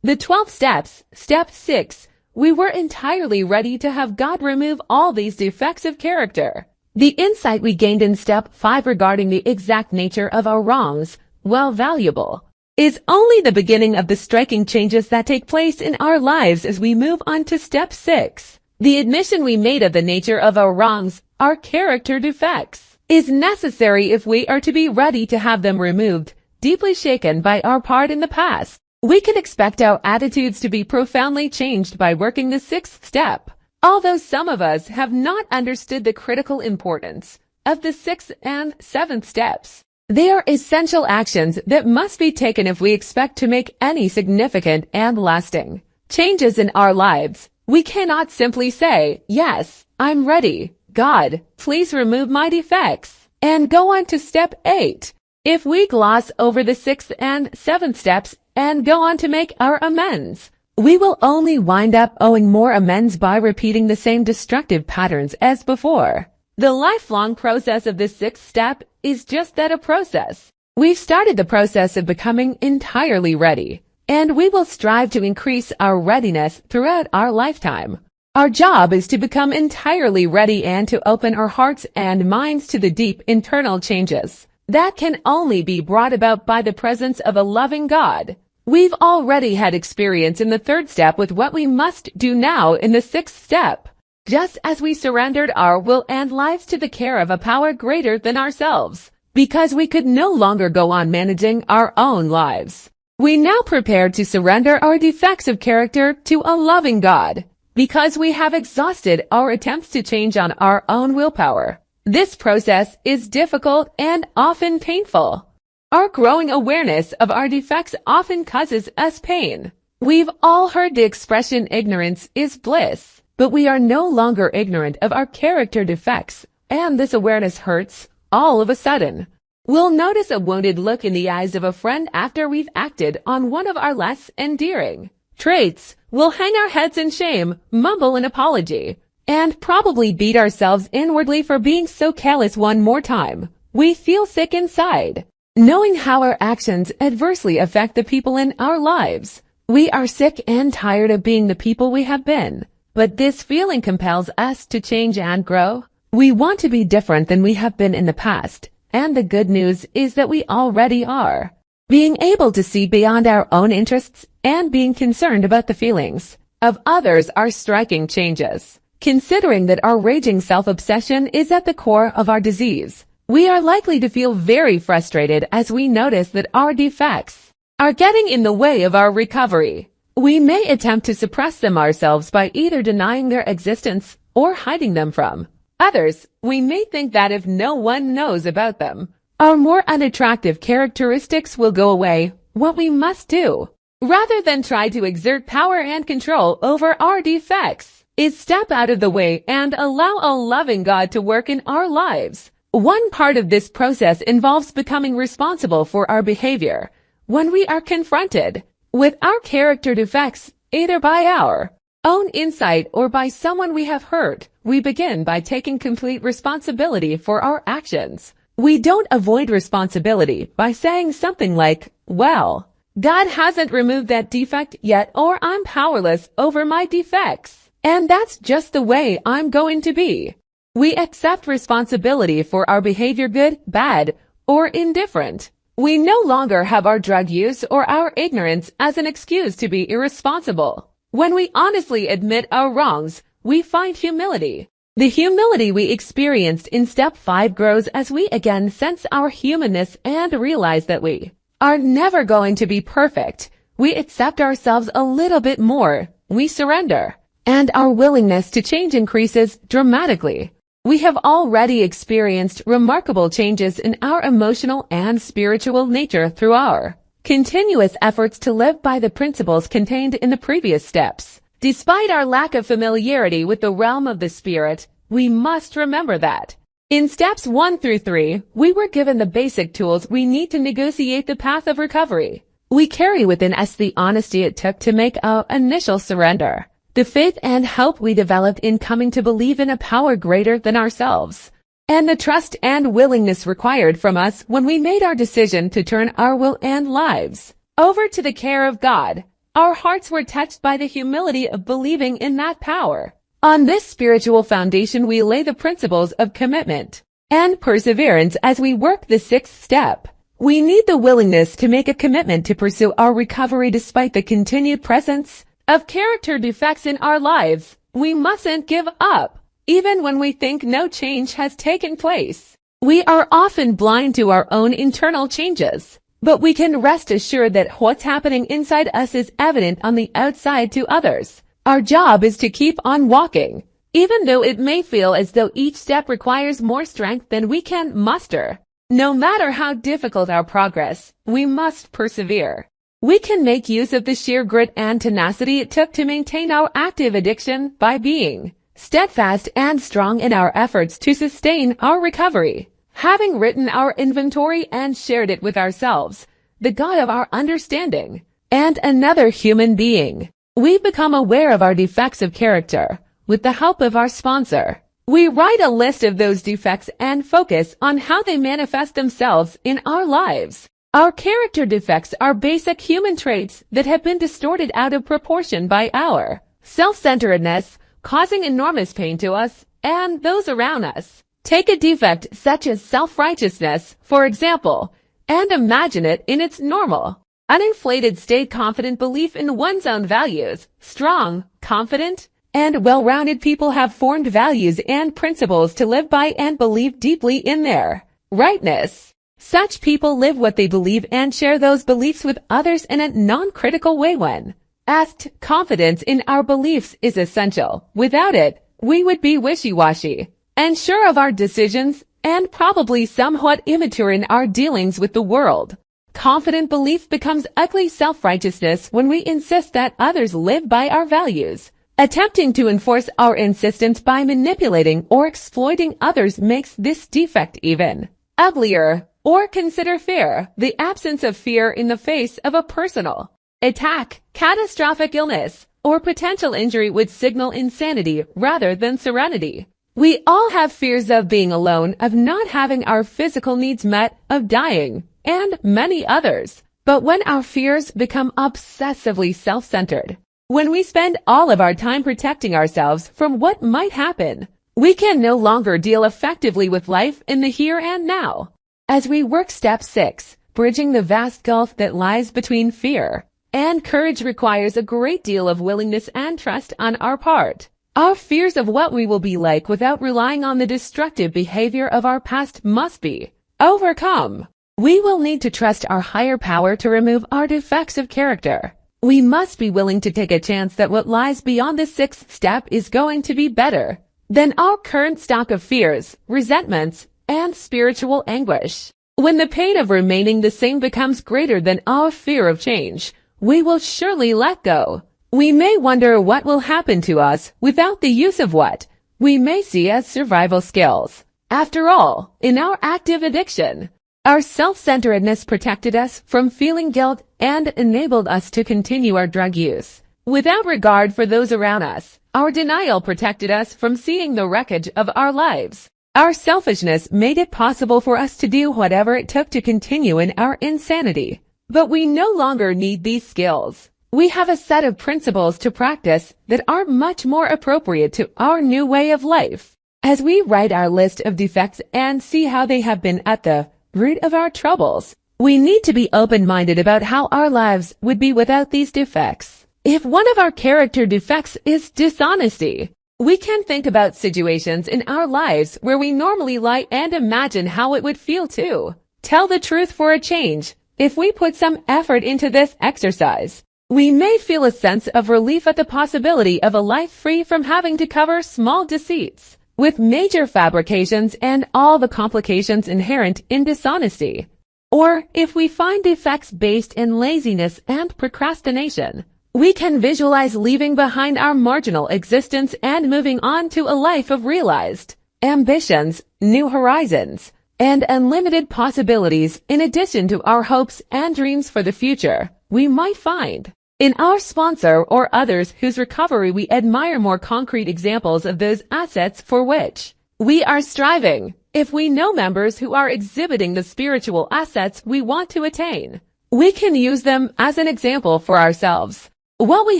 The 12 steps. Step 6. We were entirely ready to have God remove all these defects of character. The insight we gained in step 5 regarding the exact nature of our wrongs, while valuable, is only the beginning of the striking changes that take place in our lives as we move on to step 6. The admission we made of the nature of our wrongs, our character defects, is necessary if we are to be ready to have them removed, deeply shaken by our part in the past. We can expect our attitudes to be profoundly changed by working the 6th step. Although some of us have not understood the critical importance of the 6th and 7th steps, they are essential actions that must be taken if we expect to make any significant and lasting changes in our lives. We cannot simply say, "Yes, I'm ready. God, please remove my defects," and go on to step 8. If we gloss over the 6th and 7th steps and go on to make our amends, we will only wind up owing more amends by repeating the same destructive patterns as before. The lifelong process of the 6th step is just that, a process. We've started the process of becoming entirely ready, and we will strive to increase our readiness throughout our lifetime. Our job is to become entirely ready and to open our hearts and minds to the deep internal changes that can only be brought about by the presence of a loving God. We've already had experience in the 3rd step with what we must do now in the 6th step. Just as we surrendered our will and lives to the care of a power greater than ourselves, because we could no longer go on managing our own lives, we now prepared to surrender our defects of character to a loving God, because we have exhausted our attempts to change on our own willpower. This process is difficult and often painful. Our growing awareness of our defects often causes us pain. We've all heard the expression, "Ignorance is bliss," but we are no longer ignorant of our character defects, and this awareness hurts all of a sudden. We'll notice a wounded look in the eyes of a friend after we've acted on one of our less endearing traits. We'll hang our heads in shame, mumble an apology, and probably beat ourselves inwardly for being so careless one more time. We feel sick inside, knowing how our actions adversely affect the people in our lives. We are sick and tired of being the people we have been, but this feeling compels us to change and grow. We want to be different than we have been in the past, and the good news is that we already are. Being able to see beyond our own interests and being concerned about the feelings of others are striking changes. Considering that our raging self-obsession is at the core of our disease, we are likely to feel very frustrated as we notice that our defects are getting in the way of our recovery. We may attempt to suppress them ourselves by either denying their existence or hiding them from others. We may think that if no one knows about them, our more unattractive characteristics will go away. What we must do, rather than try to exert power and control over our defects, is step out of the way and allow a loving God to work in our lives. One part of this process involves becoming responsible for our behavior when we are confronted with our character defects, either by our own insight or by someone we have hurt. We begin by taking complete responsibility for our actions. We don't avoid responsibility by saying something like, "Well, God hasn't removed that defect yet," or "I'm powerless over my defects, and that's just the way I'm going to be." We accept responsibility for our behavior, good, bad, or indifferent. We no longer have our drug use or our ignorance as an excuse to be irresponsible. When we honestly admit our wrongs, we find humility. The humility we experienced in step 5 grows as we again sense our humanness and realize that we are never going to be perfect. We accept ourselves a little bit more. We surrender, and our willingness to change increases dramatically. We have already experienced remarkable changes in our emotional and spiritual nature through our continuous efforts to live by the principles contained in the previous steps. Despite our lack of familiarity with the realm of the spirit, we must remember that in steps 1 through 3, we were given the basic tools we need to negotiate the path of recovery. We carry within us the honesty it took to make our initial surrender, the faith and hope we developed in coming to believe in a power greater than ourselves, and the trust and willingness required from us when we made our decision to turn our will and lives over to the care of God. our hearts were touched by the humility of believing in that power. On this spiritual foundation we lay the principles of commitment and perseverance as we work the sixth step. We need the willingness to make a commitment to pursue our recovery despite the continued presence of character defects in our lives. We mustn't give up, even when we think no change has taken place. We are often blind to our own internal changes, but we can rest assured that what's happening inside us is evident on the outside to others. Our job is to keep on walking, even though it may feel as though each step requires more strength than we can muster. No matter how difficult our progress, we must persevere. We can make use of the sheer grit and tenacity it took to maintain our active addiction by being steadfast and strong in our efforts to sustain our recovery. Having written our inventory and shared it with ourselves, the God of our understanding, and another human being, we become aware of our defects of character. With the help of our sponsor, we write a list of those defects and focus on how they manifest themselves in our lives. Our character defects are basic human traits that have been distorted out of proportion by our self-centeredness, causing enormous pain to us and those around us. Take a defect such as self-righteousness, for example, and imagine it in its normal, uninflated state. Confident belief in one's own values. Strong, confident, and well-rounded people have formed values and principles to live by and believe deeply in their rightness. Such people live what they believe and share those beliefs with others in a non-critical way. When asked, confidence in our beliefs is essential. Without it, we would be wishy-washy, unsure of our decisions, and probably somewhat immature in our dealings with the world. Confident belief becomes ugly self-righteousness when we insist that others live by our values. Attempting to enforce our insistence by manipulating or exploiting others makes this defect even uglier. Or consider fear, the absence of fear in the face of a personal attack, catastrophic illness, or potential injury would signal insanity rather than serenity. We all have fears of being alone, of not having our physical needs met, of dying, and many others. But when our fears become obsessively self-centered, when we spend all of our time protecting ourselves from what might happen, we can no longer deal effectively with life in the here and now. As we work step 6, bridging the vast gulf that lies between fear and courage requires a great deal of willingness and trust on our part. Our fears of what we will be like without relying on the destructive behavior of our past must be overcome. We will need to trust our higher power to remove our defects of character. We must be willing to take a chance that what lies beyond the 6th step is going to be better than our current stock of fears, resentments, and spiritual anguish. When the pain of remaining the same becomes greater than our fear of change, we will surely let go. We may wonder what will happen to us without the use of what we may see as survival skills. After all, in our active addiction, our self-centeredness protected us from feeling guilt and enabled us to continue our drug use. Without regard for those around us, our denial protected us from seeing the wreckage of our lives. Our selfishness made it possible for us to do whatever it took to continue in our insanity. But we no longer need these skills. We have a set of principles to practice that are much more appropriate to our new way of life. As we write our list of defects and see how they have been at the root of our troubles, we need to be open-minded about how our lives would be without these defects. If one of our character defects is dishonesty, we can think about situations in our lives where we normally lie and imagine how it would feel to tell the truth for a change. If we put some effort into this exercise, we may feel a sense of relief at the possibility of a life free from having to cover small deceits with major fabrications and all the complications inherent in dishonesty. Or if we find defects based in laziness and procrastination, we can visualize leaving behind our marginal existence and moving on to a life of realized ambitions, new horizons, and unlimited possibilities. In addition to our hopes and dreams for the future, we might find in our sponsor or others whose recovery we admire more concrete examples of those assets for which we are striving. If we know members who are exhibiting the spiritual assets we want to attain, we can use them as an example for ourselves. What we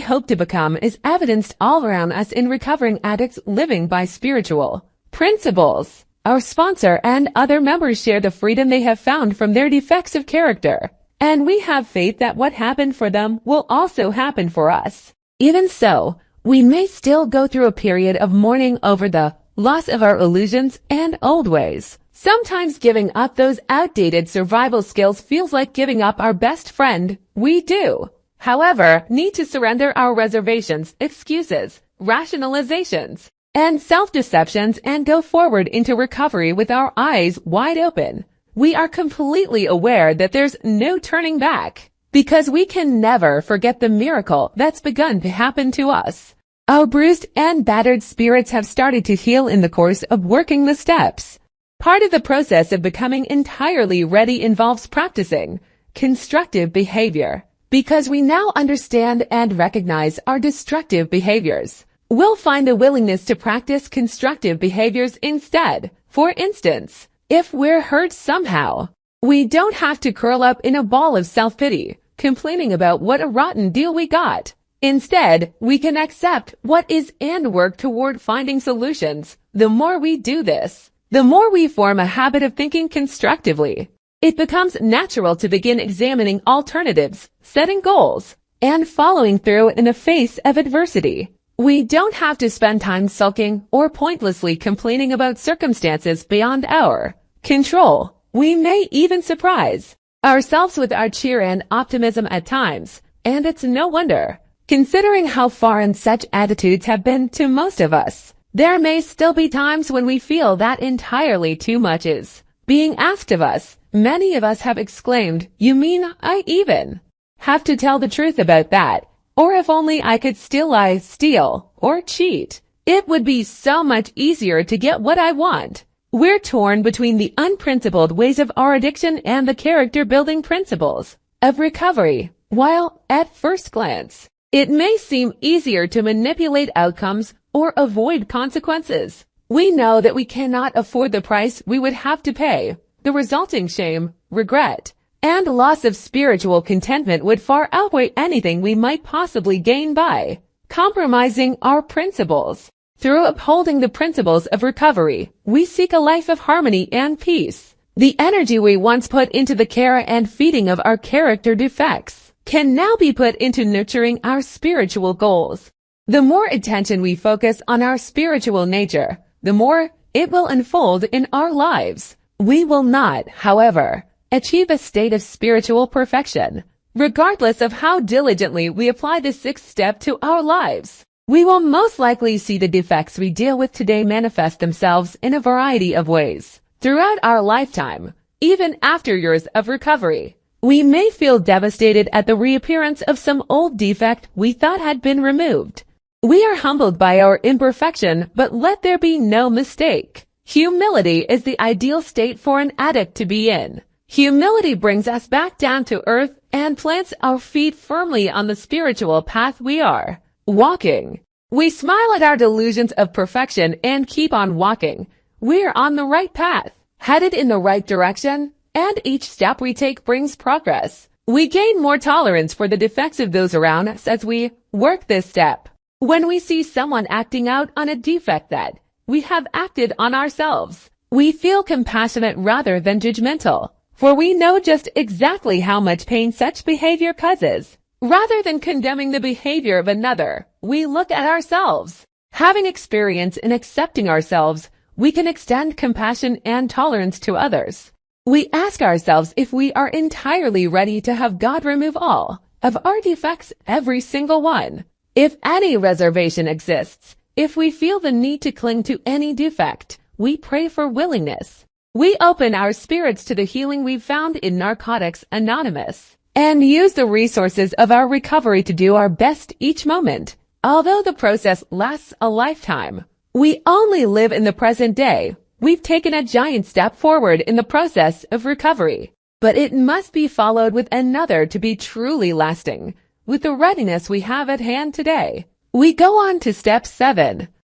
hope to become is evidenced all around us in recovering addicts living by spiritual principles. Our sponsor and other members share the freedom they have found from their defects of character, and we have faith that what happened for them will also happen for us. Even so, we may still go through a period of mourning over the loss of our illusions and old ways. Sometimes giving up those outdated survival skills feels like giving up our best friend. We do, however, need to surrender our reservations, excuses, rationalizations, and self-deceptions and go forward into recovery with our eyes wide open. We are completely aware that there's no turning back, because we can never forget the miracle that's begun to happen to us. Our bruised and battered spirits have started to heal in the course of working the steps. Part of the process of becoming entirely ready involves practicing constructive behavior, because we now understand and recognize our destructive behaviors. We'll find a willingness to practice constructive behaviors instead. For instance, if we're hurt somehow, we don't have to curl up in a ball of self-pity, complaining about what a rotten deal we got. Instead, we can accept what is and work toward finding solutions. The more we do this, the more we form a habit of thinking constructively. It becomes natural to begin examining alternatives, setting goals, and following through in the face of adversity. We don't have to spend time sulking or pointlessly complaining about circumstances beyond our control. We may even surprise ourselves with our cheer and optimism at times, and it's no wonder, considering how foreign such attitudes have been to most of us. There may still be times when we feel that entirely too much is being asked of us. Many of us have exclaimed, "You mean I even have to tell the truth about that? Or if only I could still lie, steal, or cheat. It would be so much easier to get what I want." We're torn between the unprincipled ways of our addiction and the character-building principles of recovery. While, at first glance, it may seem easier to manipulate outcomes or avoid consequences, we know that we cannot afford the price we would have to pay. The resulting shame, regret, and loss of spiritual contentment would far outweigh anything we might possibly gain by compromising our principles. Through upholding the principles of recovery, we seek a life of harmony and peace. The energy we once put into the care and feeding of our character defects can now be put into nurturing our spiritual goals. The more attention we focus on our spiritual nature, the more it will unfold in our lives. We will not, however, achieve a state of spiritual perfection, regardless of how diligently we apply the sixth step to our lives. We will most likely see the defects we deal with today manifest themselves in a variety of ways throughout our lifetime, even after years of recovery. We may feel devastated at the reappearance of some old defect we thought had been removed. We are humbled by our imperfection, but let there be no mistake. Humility is the ideal state for an addict to be in. Humility brings us back down to earth and plants our feet firmly on the spiritual path we are walking. We smile at our delusions of perfection and keep on walking. We're on the right path, headed in the right direction, and each step we take brings progress. We gain more tolerance for the defects of those around us as we work this step. When we see someone acting out on a defect that we have acted on ourselves, we feel compassionate rather than judgmental, for we know just exactly how much pain such behavior causes. Rather than condemning the behavior of another, we look at ourselves. Having experience in accepting ourselves, we can extend compassion and tolerance to others. We ask ourselves if we are entirely ready to have God remove all of our defects, every single one. If any reservation exists, if we feel the need to cling to any defect, we pray for willingness. We open our spirits to the healing we've found in Narcotics Anonymous, and use the resources of our recovery to do our best each moment. Although the process lasts a lifetime, we only live in the present day. We've taken a giant step forward in the process of recovery, but it must be followed with another to be truly lasting. With the readiness we have at hand today, we go on to step 7.